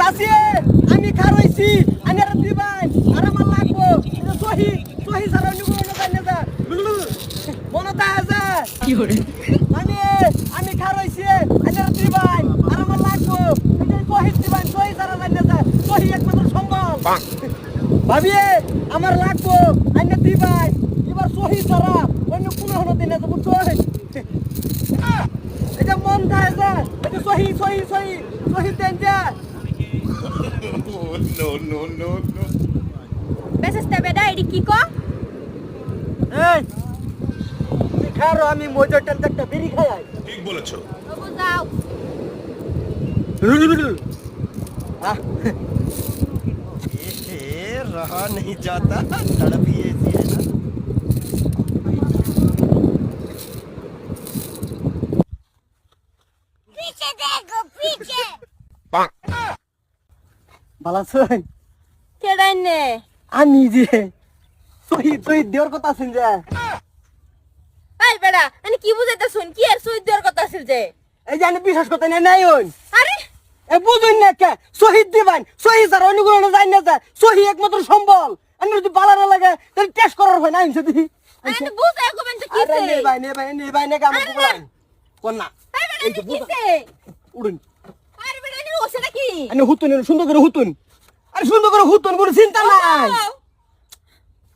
চাচি আমি খারইছি আনার দিবান আর আমার লাগবো সহি সহি সারা নিগো না জানে যা মনতা আছে কি করে মানে আমি খারইছি আনার দিবান আর আমার লাগবো সহি দিবান সহি সারা জানে যা সহি একমাত্র সম্ভব ভাবি আমার লাগবো আনার দিবান এবার সহি সারা অন্য কোনো হলো দিনে তো বুঝছো এটা মন থাকে এটা সহি সহি সহি সহি দেন যা No. বেসস্তে বেডা এডি কি কো এই তুমি খারো আমি মজার টান একটা বিড়ি খাই ঠিক বলেছো। বাবু যাও আহ ये रहा नहीं जाता तड़प ही ऐसी है ना পিছে দেখো পিছে বালাসন কেডাই নে আমি যে সহি সহি দেওয়ার কথা আছেন যে এই বেডা আমি কি বুঝাইতা শুন কি আর সুই দেওয়ার কথা আছিল যে এই যে আমি বিশ্বাস করতে নাই হন আরে এ বুঝুন না কে শহীদ দিবান সহি স্যার অনুগুণ যাই না যা সহি একমাত্র সম্বল আমি যদি বালা না লাগে তাহলে টেস্ট করার হয় না আমি যদি আমি বুঝাই কবেন তো আরে কিছে নে ভাই নে কাম আরে করলাম কোন না এই বেডা এই যে বুঝা কিছে উড়ুন আরে বেডা ni ওছে নাকি আমি হুতুন সুন্দর করে হুতুন আরে সুন্দর করে হুতুন কোনো চিন্তা নাই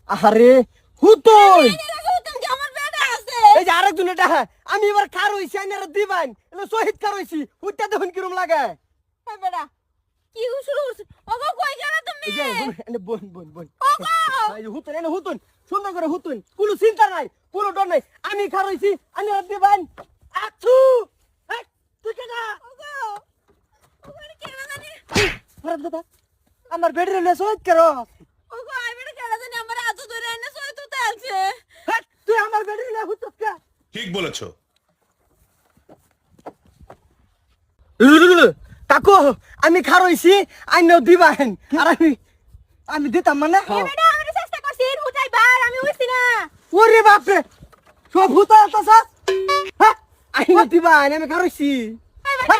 আরে হুতুন আমার বেডা আছে এই যে আরেকজন এটা আমি এবার কার হইছি আইনার দিবান এলো শহীদ কার হইছি হুইটা দেখুন কিরম লাগে এই বেডা কি শুরু করছ ওগো কই গেলা তুমি এই যে এনে বোন ওগো এই যে হুতুন এনে হুতুন সুন্দর করে হুতুন কোনো চিন্তা নাই কোনো ডর নাই আমি কার হইছি আইনার দিবান আছু এই তুই কেডা ওগো ওগো কি জানি ফরদ দাদা আমার বেডরে লে শহীদ করো ওগো আই বেডা কেডা জানি আমার হাত ধরে এনে সই তো তালছে তুই আমার বেডরে লে হুতুস কা ঠিক বলেছো। কাকু আমি খারইছি আইনাও দিবান আর আমি দিতাম মানে এই বেডা আমি চেষ্টা করছি হুটাই বার আমি হইছি না ওরে বাপরে সব ভূতা আছে হ্যাঁ আইনা দিবান আমি খারইছি এই বেডা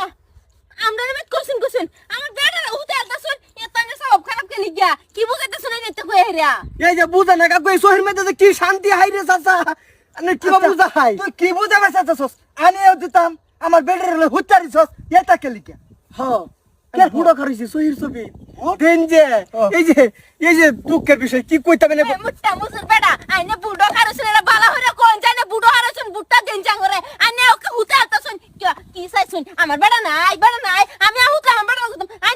আমরা না কোশ্চেন আমার বেডা হুটাই আলতাছুন এতনে সব খারাপ কে লিগা কি বুঝাইতে শুনাই নিতে কই হেরা এই যে বুঝা না কাকু এই শহরের মধ্যে যে কি শান্তি হাইরে চাচা আনে কি বুঝা হাই তুই কি বুঝাবে চাচাছস আনিও দিতাম আমার বেডের হলে হুচ্চারিছস এটা কে লিখা হ্যাঁ কে বুড়ো খারইছি শহীর ছবি দেন যে এই যে দুঃখের বিষয় কি কইতা মানে মুট্টা মুসুর বেডা আইনে বুড়ো খারছুন এরা বালা হরে কোন জানে বুড়ো হারছুন বুট্টা দেন জাঙ্গরে আইনে ওকে হুতা আলতাছুন কি চাইছুন আমার বেডা নাই আমি হুতা আমার বেডা আইনে